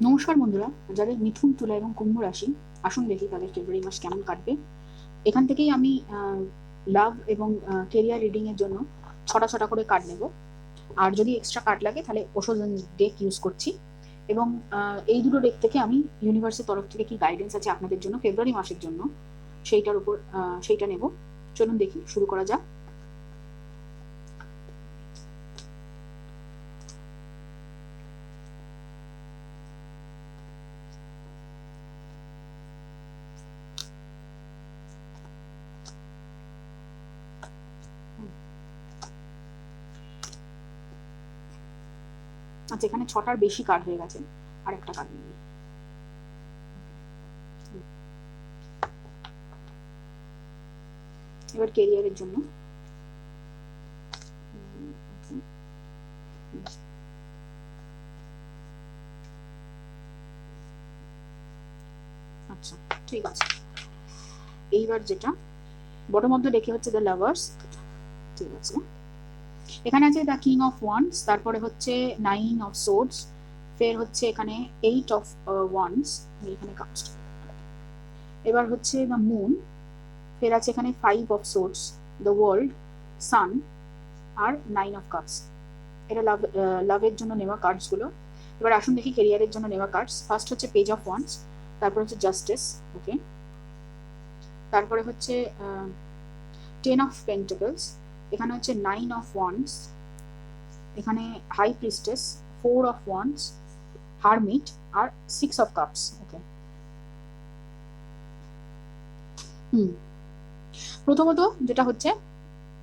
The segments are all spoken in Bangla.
নমস্কার বন্ধুরা, যাদের মিথুন, তুলা এবং কুম্ভ রাশি, আসুন দেখি তাদের ফেব্রুয়ারি মাস কেমন কাটবে। এখান থেকেই আমি লাভ এবং কেরিয়ার রিডিং এর জন্য ছটা ছটা করে কার্ড নেব। আর যদি এক্সট্রা কার্ড লাগে তাহলে ওষুধ ডেক ইউজ করছি। এবং এই দুটো ডেক থেকে আমি ইউনিভার্সের তরফ থেকে কি গাইডেন্স আছে আপনাদের জন্য ফেব্রুয়ারি মাসের জন্য সেইটার উপর সেইটা নেব। চলুন দেখি, শুরু করা যাক। আচ্ছা, এখানে ছটার বেশি কার্ড হয়ে গেছে, আর একটা কার্ড নিই। এবার কেরিয়ারের জন্য আচ্ছা ঠিক আছে। এইবার যেটা বড় মধ্যে ডেকে হচ্ছে দ্য লাভার্স। ঠিক আছে, এখানে আছে দ্য কিং অফ ওয়ান্স, তারপরে হচ্ছে 9 অফ সোর্ডস, ফের হচ্ছে এখানে 8 অফ ওয়ান্স, এখানে কাস্ট। এবার হচ্ছে দ্য মুন, ফের আছে এখানে 5 of swords, the world, sun আর 9 অফ কাপস। এটা লাভের জন্য নেওয়া কার্ডস গুলো। এবার আসুন দেখি ক্যারিয়ারের জন্য নেওয়া কার্ডস। ফার্স্ট হচ্ছে পেজ অফ ওয়ান্স, তারপর হচ্ছে জাস্টিস, ওকে, তারপরে হচ্ছে 10 অফ পেন্টাকলস, এখানে হচ্ছে 9 অফ ওয়ান্স, এখানে high priestess, 4 of wands, hermit আর 6 অফ কাপস, ওকে। প্রথমত যেটা হচ্ছে,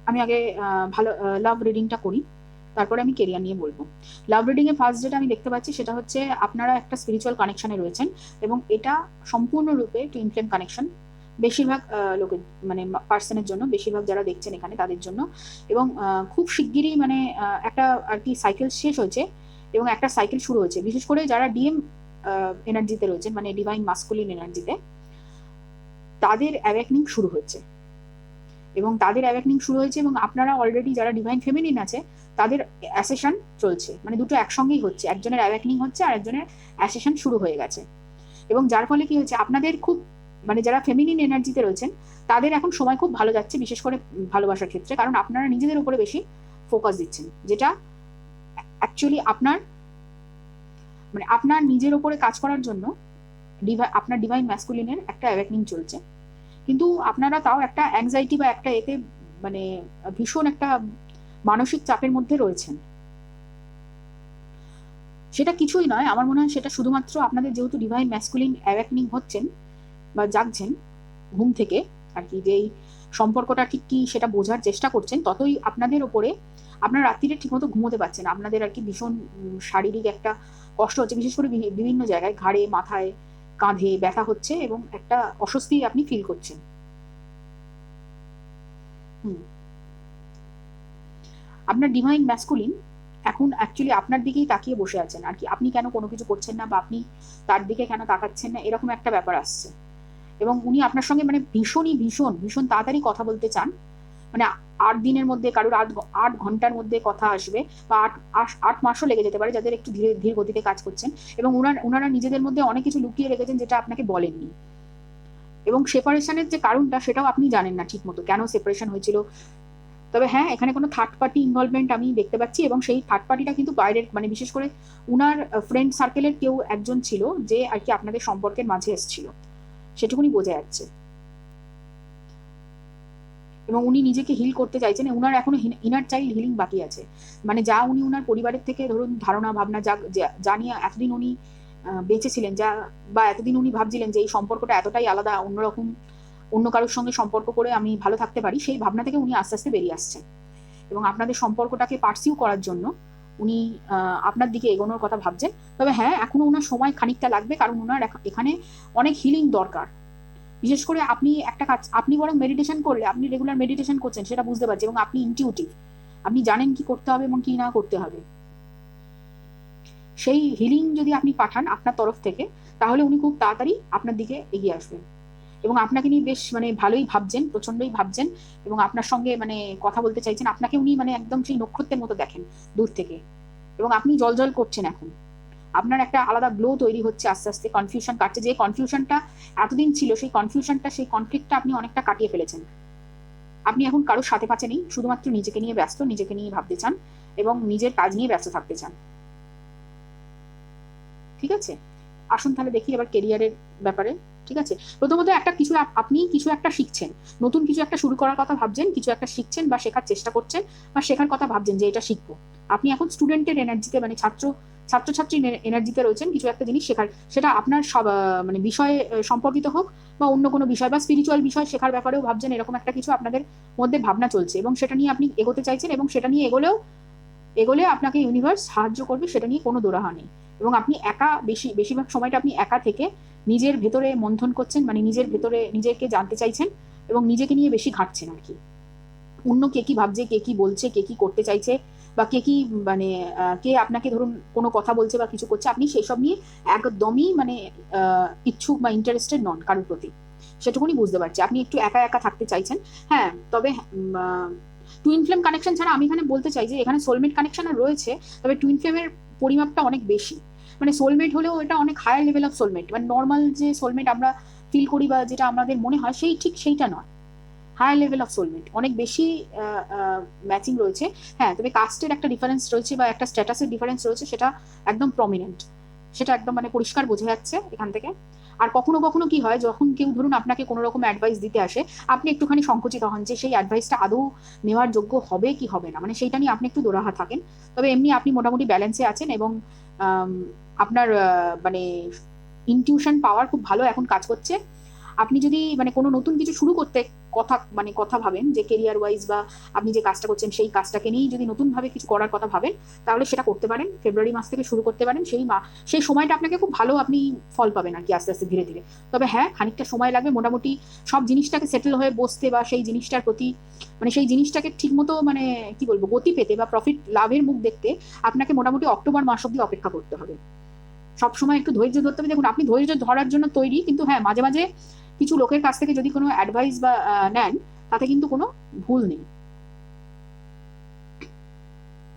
আমি আগে ভালো লাভ রিডিংটা করি, তারপরে আমি কেরিয়ার নিয়ে বলবো। লাভ রিডিং এ ফার্স্ট যেটা আমি দেখতে পাচ্ছি সেটা হচ্ছে আপনারা একটা স্পিরিচুয়াল কানেকশনে রয়েছেন, এবং এটা সম্পূর্ণরূপে টুইন ফ্লেম কানেকশন বেশিরভাগ লোকের, মানে পার্সনের জন্য, বেশিরভাগ যারা দেখছেন এখানে তাদের জন্য। এবং খুব শিগগিরই মানে একটা আর কি সাইকেল শেষ হয়েছে এবং একটা সাইকেল শুরু হয়েছে, বিশেষ করে যারা ডিএম এনার্জিতে রয়েছেন, মানে ডিভাইন মাস্কুলিন এনার্জিতে, তাদের অ্যাওয়েকনিং শুরু হচ্ছে। এবং তাদের অ্যাওয়েকনিং শুরু হয়েছে, এবং আপনারা অলরেডি যারা ডিভাইন ফেমিনিন আছে তাদের অ্যাসেশন চলছে, মানে দুটো একসঙ্গেই হচ্ছে, একজনের অ্যাওয়েকনিং হচ্ছে আর একজনের অ্যাসেশন শুরু হয়ে গেছে। এবং যার ফলে কি হচ্ছে, আপনাদের খুব মানে যারা ফেমিনিন এনার্জিতে রয়েছেন তাদের এখন সময় খুব ভালো যাচ্ছে, বিশেষ করে ভালোবাসার ক্ষেত্রে, কারণ আপনারা নিজেদের উপরে বেশি ফোকাস দিচ্ছেন, যেটা অ্যাকচুয়ালি আপনার মানে আপনার নিজের উপরে কাজ করার জন্য আপনার ডিভাইন ম্যাসকুলিনের একটা অ্যাওয়েকনিং চলছে। কিন্তু আপনারা তাও একটা অ্যাংজাইটি বা একটা এতে মানে ভীষণ একটা মানসিক চাপের মধ্যে রয়েছেন। সেটা কিছুই নয়, আমার মনে হয় সেটা শুধুমাত্র আপনাদের যেহেতু ডিভাইন ম্যাসকুলিন অ্যাওয়েকনিং হচ্ছেন বা জাগছেন ঘুম থেকে আর কি, যে এই সম্পর্কটা ঠিক কি সেটা বোঝার চেষ্টা করছেন, ততই আপনাদের ওপরে আপনারা রাত্রিরে ঠিকমতো ঘুমোতে পারছেন, আপনাদের আর কি ভীষণ শারীরিক একটা কষ্ট হচ্ছে, বিশেষ করে বিভিন্ন জায়গায় ঘাড়ে, মাথায়, কাঁধে ব্যথা হচ্ছে, এবং একটা অস্বস্তি আপনি ফিল করছেন। আপনার ডিভাইন ম্যাসকুলিন এখন অ্যাকচুয়ালি আপনার দিকেই তাকিয়ে বসে আছেন আর কি, আপনি কেন কোনো কিছু করছেন না বা আপনি তার দিকে কেন তাকাচ্ছেন না, এরকম একটা ব্যাপার আসছে। এবং উনি আপনার সঙ্গে মানে ভীষণই ভীষণ ভীষণ তাড়াতাড়ি কথা বলতে চান, মানে 8 দিনের মধ্যে, কারোর 8 ঘন্টার মধ্যে কথা আসবে, বা 8 মাসও লেগে যেতে পারে যাদের একটু ধীর গতিতে কাজ করছেন। এবং ওনারা নিজেদের মধ্যে অনেক কিছু লুকিয়ে রেখেছেন যেটা আপনাকে বলেননি। এবং সেপারেশনের যে কারণটা সেটাও আপনি জানেন না ঠিক মতো, কেন সেপারেশন হয়েছিল। তবে হ্যাঁ, এখানে কোনো থার্ড পার্টি ইনভলভমেন্ট আমি দেখতে পাচ্ছি, এবং সেই থার্ড পার্টিটা কিন্তু বাইরের, মানে বিশেষ করে উনার ফ্রেন্ড সার্কেলের কেউ একজন ছিল যে আর কি আপনাদের সম্পর্কের মাঝে এসেছিল, সেটুকুনি বোঝা যাচ্ছে। এবং উনি নিজেকে হিল করতে চাইছেন, উনার এখনো ইনার চাইল্ড হিলিং বাকি আছে, মানে যা উনি উনার পরিবারের থেকে ধরুন ধারণা ভাবনা যা নিয়ে এতদিন উনি বেঁচে ছিলেন, যা বা এতদিন উনি ভাবছিলেন যে এই সম্পর্কটা এতটাই আলাদা, অন্যরকম, অন্য কারোর সঙ্গে সম্পর্ক করে আমি ভালো থাকতে পারি, সেই ভাবনা থেকে উনি আস্তে আস্তে বেরিয়ে আসছেন। এবং আপনাদের সম্পর্কটাকে পার্সিউ করার জন্য উনি আপনার দিকে এগোনোর কথা ভাবছেন। তবে হ্যাঁ, এখনো ওনার সময় খানিকটা লাগবে, কারণ ওনার এখানে অনেক হিলিং দরকার। বিশেষ করে আপনি একটা কাজ, আপনি বরং মেডিটেশন করলে, আপনি রেগুলার মেডিটেশন করছেন সেটা বুঝতে পারছি, এবং আপনি ইনটিউটিভ, আপনি জানেন কি করতে হবে এবং কি না করতে হবে। সেই হিলিং যদি আপনি পাঠান আপনার তরফ থেকে, তাহলে উনি খুব তাড়াতাড়ি আপনার দিকে এগিয়ে আসবেন, এবং আপনাকে নিয়ে বেশ মানে ভালোই ভাবছেন, প্রচন্ডই ভাবছেন, এবং আপনার সঙ্গে মানে কথা বলতে চাইছেন। আপনাকে উনি মানে একদম সেই নক্ষত্রের মতো দেখেন দূর থেকে, এবং আপনি জল করছেন এখন। আপনার একটা আলাদা গ্লো তৈরি হচ্ছে, আস্তে আস্তে কনফিউশন কাটছে। যে কনফিউশনটা এতদিন ছিল, সেই কনফিউশনটা, সেই কনফ্লিক্টটা আপনি অনেকটা কাটিয়ে ফেলেছেন। আপনি এখন কারোর সাথে পাচ্ছে নেই, শুধুমাত্র নিজেকে নিয়ে ব্যস্ত, নিজেকে নিয়ে ভাবতে চান এবং নিজের কাজ নিয়ে ব্যস্ত থাকতে চান। ঠিক আছে, আসুন তাহলে দেখি এবার কেরিয়ারের ব্যাপারে। ঠিক আছে, প্রথমত একটা কিছু আপনি কিছু একটা শিখছেন, নতুন কিছু একটা শুরু করার কথা ভাবছেন, কিছু একটা শিখছেন বা শেখার চেষ্টা করছেন বা শেখার কথা ভাবছেন যে এটা শিখবো। আপনি এখন স্টুডেন্টের এনার্জিতে, মানে ছাত্রছাত্রীর এনার্জিতে রয়েছেন কিছু একটা জিনিস শেখার, সেটা আপনার সব মানে বিষয়ে সম্পর্কিত হোক বা অন্য কোনো বিষয় বা স্পিরিচুয়াল বিষয় শেখার ব্যাপারেও ভাবছেন। এরকম একটা কিছু আপনাদের মধ্যে ভাবনা চলছে এবং সেটা নিয়ে আপনি এগোতে চাইছেন এবং সেটা নিয়ে এগোলে আপনাকে ইউনিভার্স সাহায্য করবে, সেটা নিয়ে কোনো দোরাহা নেই। এবং আপনি একা বেশিরভাগ সময়টা আপনি একা থেকে নিজের ভেতরে মন্থন করছেন, মানে নিজের ভেতরে নিজেকে জানতে চাইছেন এবং নিজেকে নিয়ে বেশি ঘাঁটছেন আর কি। অন্য কে কি ভাবছে, কে কি বলছে, কে কি করতে চাইছে বা কে কি মানে কে আপনাকে ধরুন কোনো কথা বলছে বা কিছু করছে, আপনি সেই সব নিয়ে একদমই মানে ইচ্ছুক বা ইন্টারেস্টেড নন কারোর প্রতি, সেটুকুনি বুঝতে পারছি। আপনি একটু একা একা থাকতে চাইছেন। হ্যাঁ, তবে টুইন ফ্লেম কানেকশন ছাড়া আমি এখানে বলতে চাই যে এখানে সোলমেট কানেকশন রয়েছে, তবে টুইন ফ্লেমের পরিমাপটা অনেক বেশি। মানে সোলমেট হলেও এটা অনেক হায়ার লেভেল অফ সোলমেট, মানে নর্মাল যে সোলমেট আমরা ফিল করি বা যেটা আমাদের মনে হয় ঠিক সেইটা নয়। হায়ার লেভেল অফ সোলমেট অনেক বেশি ম্যাচিং রয়েছে। হ্যাঁ, তবে কাস্টের একটা ডিফারেন্স রয়েছে বা একটা স্ট্যাটাসের ডিফারেন্স রয়েছে, সেটা একদম প্রমিনেন্ট, সেটা একদম মানে পরিষ্কার বোঝা যাচ্ছে এখান থেকে। আর কখনো কখনো কি হয়, যখন কেউ ধরুন আপনাকে কোনো রকম অ্যাডভাইস দিতে আসে, আপনি একটুখানি সংকুচিত হন যে সেই অ্যাডভাইসটা আদৌ নেওয়ার যোগ্য হবে কি হবে না, মানে সেইটা নিয়ে আপনি একটু দোরাহা থাকেন। তবে এমনি আপনি মোটামুটি ব্যালেন্সে আছেন এবং আপনার মানে ইনটিউশন পাওয়ার খুব ভালো এখন কাজ করছে। আপনি যদি মানে কোনো নতুন কিছু শুরু করতে কথা ভাবেন যে কেরিয়ার ওয়াইজ বা আপনি যে কাজটা করছেন সেই কাজটাকে নিয়েই যদি নতুনভাবে কিছু করার কথা ভাবেন, তাহলে সেটা করতে পারেন। ফেব্রুয়ারি মাস থেকে শুরু করতে পারেন। সেই সময়টা আপনাকে খুব ভালো আপনি ফল পাবেন আর কি, আস্তে আস্তে ধীরে ধীরে। তবে হ্যাঁ, খানিকটা সময় লাগবে মোটামুটি সব জিনিসটাকে সেটেল হয়ে বসতে বা সেই জিনিসটার প্রতি মানে সেই জিনিসটাকে ঠিকমতো মানে কি বলবো গতি পেতে বা প্রফিট লাভের মুখ দেখতে আপনাকে মোটামুটি অক্টোবর মাস অব্দি অপেক্ষা করতে হবে। সবসময় একটু ধৈর্য ধরতে হবে। দেখুন, আপনি ধৈর্য ধরার জন্য তৈরি, কিন্তু হ্যাঁ, মাঝে মাঝে কিছু লোকের কাছ থেকে যদি কোনো অ্যাডভাইস বা নেন, তাতে কিন্তু কোনো ভুল নেই।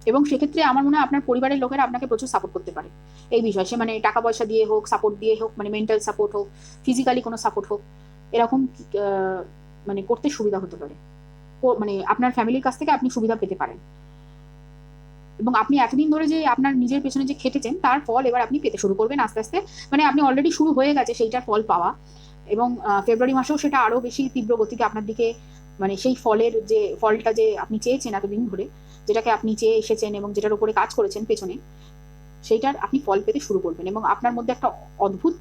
এবং সেক্ষেত্রে আমার মনে হয় আপনার পরিবারের লোকেরা আপনাকে প্রচুর সাপোর্ট করতে পারে এই বিষয়ে। সে মানে টাকা পয়সা দিয়ে হোক, সাপোর্ট দিয়ে হোক, মানে মেন্টাল সাপোর্ট হোক, ফিজিক্যালি কোনো সাপোর্ট হোক, এরকম মানে করতে সুবিধা হতে পারে। মানে আপনার ফ্যামিলির কাছ থেকে আপনি সুবিধা পেতে পারেন। এবং আপনি এতদিন ধরে যে আপনার নিজের পেছনে যে খেটেছেন, তার ফল এবার আপনি পেতে শুরু করবেন আস্তে আস্তে। মানে আপনি অলরেডি শুরু হয়ে গেছে সেইটার ফল পাওয়া। এবং ফেব্রুয়ারি মাসেও সেটা আরো বেশি তীব্র গতিতে আপনার দিকে, মানে সেই ফলটা যে আপনি চেয়েছেন এতদিন ধরে, যেটাকে আপনি চেয়ে এসেছেন এবং যেটার উপরে কাজ করেছেন পেছনে, সেইটার আপনি ফল পেতে শুরু করবেন। এবং আপনার মধ্যে একটা অদ্ভুত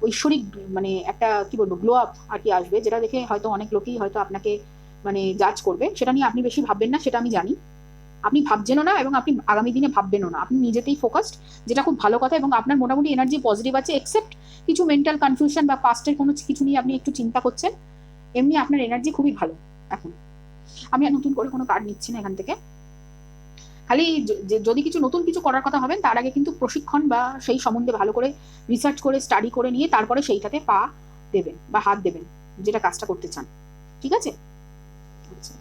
ঐশ্বরিক মানে একটা কি বলবো গ্লো আপ আর কি আসবে, যেটা দেখে হয়তো অনেক লোকই হয়তো আপনাকে মানে জাজ করবে। সেটা নিয়ে আপনি বেশি ভাববেন না, সেটা আমি জানি। আপনি ভাবছেনও না এবং আপনি আগামী দিনে ভাববেনও না, আপনি নিজেতেই ফোকাসড, যেটা খুব ভালো কথা। এবং আপনার মোটামুটি এনার্জি পজিটিভ আছে, এক্সেপ্ট কিছু মেন্টাল কনফিউশন বা পাস্টের কোনো কিছু নিয়ে আপনি একটু চিন্তা করছেন। এমনি আপনার এনার্জি খুবই ভালো এখন। আমি আর নতুন করে কোনো কার্ড নিচ্ছি না এখান থেকে। খালি যদি কিছু নতুন কিছু করার কথা ভাবেন, তার আগে কিন্তু প্রশিক্ষণ বা সেই সম্বন্ধে ভালো করে রিসার্চ করে স্টাডি করে নিয়ে তারপরে সেইটাতে পা দেবেন বা হাত দেবেন, যেটা কাজটা করতে চান। ঠিক আছে? আচ্ছা,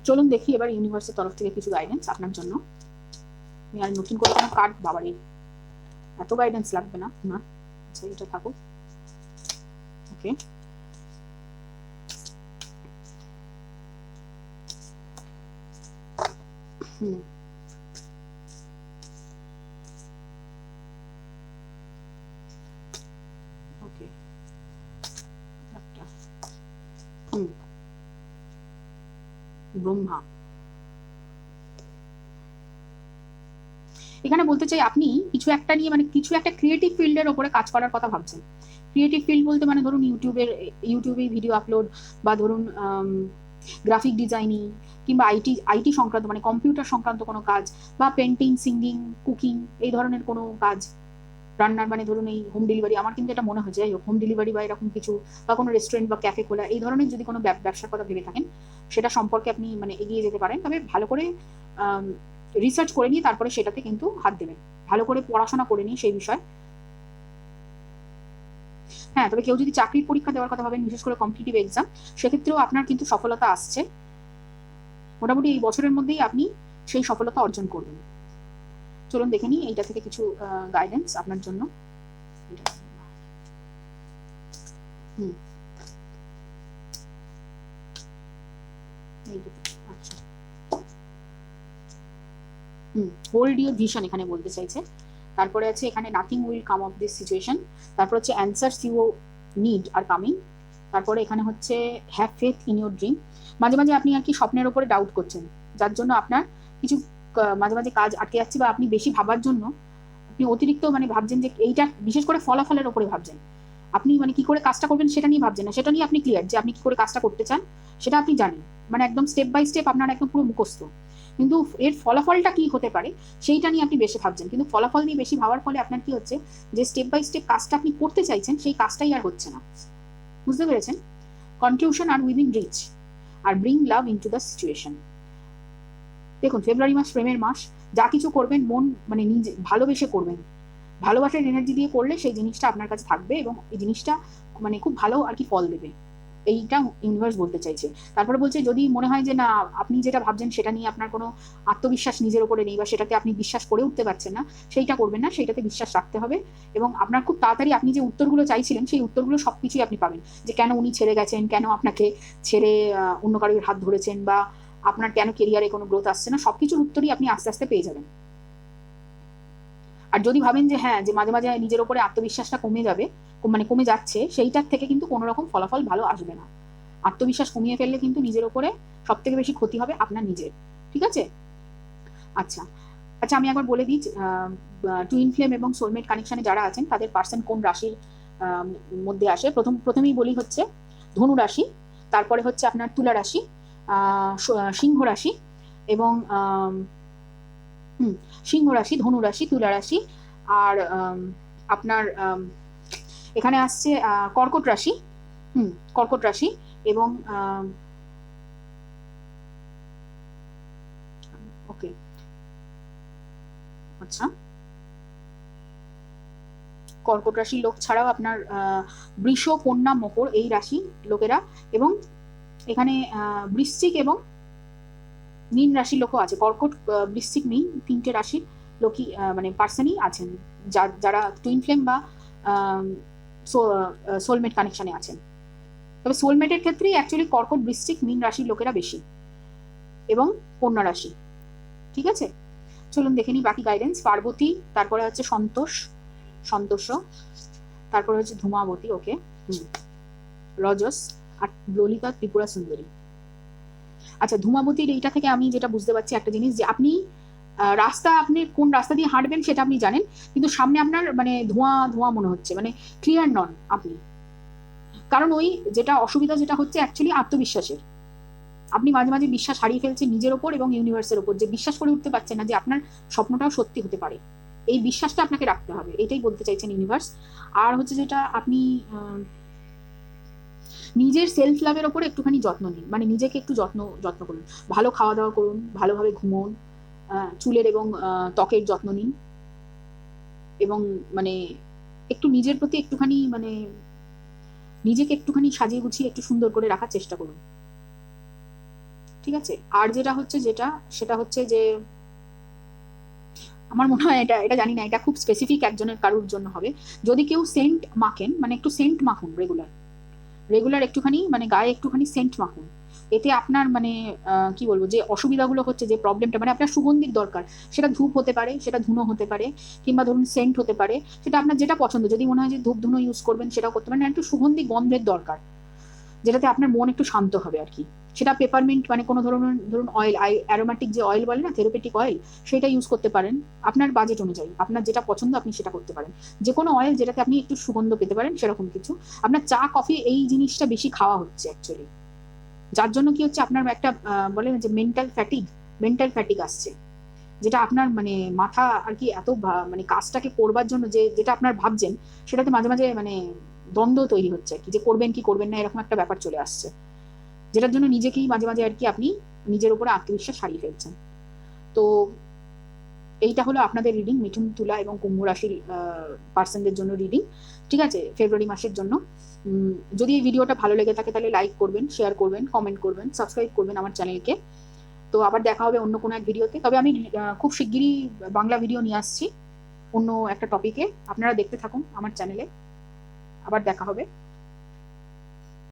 চলুন দেখি এবার ইউনিভার্সের তরফ থেকে কিছু গাইডেন্স আপনার জন্য। আমি আর নতুন করে কোনো কার্ড, বাবারে এত গাইডেন্স লাগবে না না। আচ্ছা, এটা থাকুক। ওকে, ওকে, ব্রহ্মা। এখানে বলতে চাই আপনি কিছু একটা নিয়ে মানে কিছু একটা ক্রিয়েটিভ ফিল্ডের ওপরে কাজ করার কথা ভাবছেন। ক্রিয়েটিভ ফিল্ড বলতে মানে ধরুন ইউটিউবে ভিডিও আপলোড, বা ধরুন গ্রাফিক ডিজাইনিং, কিংবা আইটি সংক্রান্ত মানে কম্পিউটার সংক্রান্ত কোনো কাজ, বা পেন্টিং, সিঙ্গিং, কুকিং, এই ধরনের কোনো কাজ, রান্নার মানে ধরুন এই হোম ডেলিভারি, আমার কিন্তু এটা মনে হয় যাই হোক হোম ডেলিভারি বা এরকম কিছু, বা কোনো রেস্টুরেন্ট বা ক্যাফে খোলা, এই ধরনের যদি কোনো ব্যবসার কথা ভেবে থাকেন, সেটা সম্পর্কে আপনি মানে এগিয়ে যেতে পারেন। তবে ভালো করে রিসার্চ করে নিয়ে তারপরে সেটাতে কিন্তু হাত দেবেন, ভালো করে পড়াশোনা করে নিয়ে সেই বিষয়। হ্যাঁ, তবে কেউ যদি চাকরির পরীক্ষা দেওয়ার কথা ভাবেন, বিশেষ করে কম্পিটিটিভ এক্সাম, সেক্ষেত্রেও আপনার কিন্তু সফলতা আসছে। মোটামুটি এই বছরের মধ্যেই আপনি সেই সফলতা অর্জন করবেন। চলুন দেখে নিই এইটা থেকে কিছু গাইডেন্স আপনার জন্য। আচ্ছা, হোল্ড ইউর ভিশন এখানে বলতে চাইছে। তারপরে আছে এখানে nothing will come of this situation. তারপর হচ্ছে answers you need are coming. তারপরে এখানে হচ্ছে have faith in your dream. মাঝে মাঝে আপনি আর কি স্বপ্নের উপরে ডাউট করছেন, যার জন্য আপনার কিছু মাঝে মাঝে কাজ আটকে যাচ্ছে, বা আপনি বেশি ভাবার জন্য আপনি অতিরিক্ত মানে ভাবছেন যে এইটা, বিশেষ করে ফলাফলের উপরে ভাবছেন। আপনি মানে কি করে কাজটা করবেন সেটা নিয়ে ভাবছেন না, সেটা নিয়ে আপনি ক্লিয়ার যে আপনি কি করে কাজটা করতে চান সেটা আপনি জানেন, মানে একদম স্টেপ বাই স্টেপ আপনার একদম পুরো মুখস্থ। কিন্তু এর ফলাফলটা কি হতে পারে সেইটা নিয়ে আপনি বেশি ভাবছেন, কিন্তু ফলাফল নিয়ে বেশি ভাবার ফলে আপনার কি হচ্ছে, যে স্টেপ বাই স্টেপ কাজটা আপনি করতে চাইছেন সেই কাজটাই আর হচ্ছে না। বুঝতে পেরেছেন? কনক্লুশন আর উইদিন রিচ আর bring love into the situation. দেখুন, ফেব্রুয়ারি মাস প্রেমের মাস। যা কিছু করবেন মন মানে নিজে ভালোবেসে করবেন, ভালোবাসার এনার্জি দিয়ে করলে সেই জিনিসটা আপনার কাছে থাকবে এবং এই জিনিসটা মানে খুব ভালো আর কি ফল দেবে, এইটা ইউনিভার্স বলতে চাইছে। তারপরে বলছে যদি মনে হয় যে না আপনি যেটা ভাবছেন সেটা নিয়ে আপনার কোনো আত্মবিশ্বাস নিজের উপরে নেই, বা সেটাতে আপনি বিশ্বাস করে উঠতে পারছেন না, সেইটা করবেন না, সেইটাতে বিশ্বাস রাখতে হবে। এবং আপনার খুব তাড়াতাড়ি আপনি যে উত্তরগুলো চাইছিলেন সেই উত্তরগুলো সবকিছুই আপনি পাবেন, যে কেন উনি ছেড়ে গেছেন, কেন আপনাকে ছেড়ে অন্য কারোর হাত ধরেছেন, বা আপনার কেন কেরিয়ারে কোনো গ্রোথ আসছে না, সবকিছুর উত্তরই আপনি আস্তে আস্তে পেয়ে যাবেন। আর যদি ভাবেন যে হ্যাঁ, যে মাঝে মাঝে নিজের উপরে আত্মবিশ্বাসটা কমে যাবে, মানে কমে যাচ্ছে, সেইটার থেকে কিন্তু কোনো রকম ফলাফল ভালো আসবে না। আত্মবিশ্বাস কমিয়ে ফেললে কিন্তু নিজের উপরে সব থেকে বেশি ক্ষতি হবে আপনার নিজের। ঠিক আছে? আচ্ছা আচ্ছা, আমি একবার বলে দিই, টুইন ফ্লেম এবং সোলমেট কানেকশনে যারা আছেন তাদের পার্সন কোন রাশির মধ্যে আসে। প্রথমেই বলি হচ্ছে ধনু রাশি, তারপরে হচ্ছে আপনার তুলা রাশি, সিংহ রাশি, এবং সিংহ রাশি, ধনু রাশি, তুলা রাশি, আর আপনার এখানে আসছে কর্কট রাশি, কর্কট রাশি, এবং ওকে আচ্ছা, কর্কট রাশির লোক ছাড়াও আপনার বৃষ, কন্যা, মকর এই রাশি লোকেরা, এবং এখানে বৃশ্চিক এবং মীন রাশির লোকও আছে। কর্কট, বৃশ্চিক, মীন তিনটে রাশির লোকই মানে পার্সনই আছেন যারা টুইন ফ্লেম বা সোলমেট কানেকশনে আছেন। তবে সোলমেটের ক্ষেত্রেই অ্যাকচুয়ালি কর্কট, বৃশ্চিক, মীন রাশির লোকেরা বেশি, এবং কন্যা রাশি। ঠিক আছে, চলুন দেখে নিই বাকি গাইডেন্স। পার্বতী, তারপরে হচ্ছে সন্তোষ, তারপরে হচ্ছে ধূমাবতী, ওকে, রজস, আর ললিতা, ত্রিপুরা সুন্দরী। আচ্ছা, ধূমাবতীর এইটা থেকে আমি যেটা বুঝতে পারছি একটা জিনিস, যে আপনি আপনি কোন রাস্তা দিয়ে হাঁটবেন সেটা আপনি জানেন, কিন্তু সামনে আপনার মানে ধোঁয়া ধোঁয়া মনে হচ্ছে, মানে ক্লিয়ার নন আপনি। কারণ ওই যেটা অসুবিধা যেটা হচ্ছে অ্যাকচুয়ালি আত্মবিশ্বাসের। আপনি মাঝে মাঝে বিশ্বাস হারিয়ে ফেলছেন নিজের ওপর এবং ইউনিভার্সের ওপর, যে বিশ্বাস করে উঠতে পারছেন না যে আপনার স্বপ্নটাও সত্যি হতে পারে। এই বিশ্বাসটা আপনাকে রাখতে হবে, এটাই বলতে চাইছেন ইউনিভার্স। আর হচ্ছে যেটা আপনি নিজের সেলফ লাভের ওপরে একটুখানি যত্ন নিন, মানে নিজেকে একটু যত্ন করুন, ভালো খাওয়া দাওয়া করুন, ভালোভাবে ঘুমোন, চুলের এবং ত্বকের যত্ন নিন, এবং মানে একটু নিজের প্রতি একটুখানি মানে নিজেকে একটুখানি সাজিয়ে গুছিয়ে একটু সুন্দর করে রাখার চেষ্টা করুন। ঠিক আছে? আর সেটা হচ্ছে যে আমার মনে হয় এটা জানি না, এটা খুব স্পেসিফিক একজনের কারোর জন্য হবে। যদি কেউ সেন্ট মাখেন, মানে একটু সেন্ট মাখুন রেগুলার একটুখানি, মানে গায়ে একটুখানি সেন্ট মাখুন। এতে আপনার মানে কি বলবো, যে অসুবিধাগুলো হচ্ছে, যে প্রবলেমটা, মানে আপনার সুগন্ধির দরকার, সেটা ধূপ হতে পারে, সেটা ধুনো হতে পারে, কিংবা ধরুন সেন্ট হতে পারে, সেটা আপনার যেটা পছন্দ। যদি মনে হয় যে ধূপ ধুনো ইউজ করবেন সেটাও করতে পারেন, একটু সুগন্ধি গন্ধের দরকার, যেটাতে আপনার মন একটু শান্ত হবে আর কি। সেটা পেপারমিন্ট, মানে কোনো ধরুন অয়েল, অ্যারোমেটিক যে অয়েল বলে না, থেরাপিউটিক অয়েল, সেটা ইউজ করতে পারেন আপনার বাজেট অনুযায়ী। আপনার যেটা পছন্দ আপনি সেটা করতে পারেন, যে কোনো অয়েল যেটাতে আপনি একটু সুগন্ধ পেতে পারেন সেরকম কিছু। আপনার চা, কফি এই জিনিসটা বেশি খাওয়া হচ্ছে অ্যাকচুয়ালি, যার জন্য কি হচ্ছে, আপনার একটা বলে না যে মেন্টাল ফ্যাটিক আসছে, যেটা আপনার মানে মাথা আর কি এত মানে কাজটাকে করবার জন্য যেটা আপনার ভাবছেন সেটাতে মাঝে মাঝে মানে দ্বন্দ্ব তৈরি হচ্ছে আর কি, যে করবেন কি করবেন না, এরকম একটা ব্যাপার চলে আসছে, যেটার জন্য নিজেকেই মাঝে মাঝে আর কি আপনি নিজের উপরে আত্মবিশ্বাস হারিয়ে ফেলছেন। তো এইটা হলো আপনাদের রিডিং, মিথুন, তুলা এবং কুম্ভ রাশির পার্সনদের জন্য রিডিং, ঠিক আছে, ফেব্রুয়ারি মাসের জন্য। যদি এই ভিডিওটা ভালো লেগে থাকে তাহলে লাইক করবেন, শেয়ার করবেন, কমেন্ট করবেন, সাবস্ক্রাইব করবেন আমার চ্যানেলকে। তো আবার দেখা হবে অন্য কোনো এক ভিডিওতে। তবে আমি খুব শিগগিরই বাংলা ভিডিও নিয়ে আসছি অন্য একটা টপিকে, আপনারা দেখতে থাকুন আমার চ্যানেলে। আবার দেখা হবে।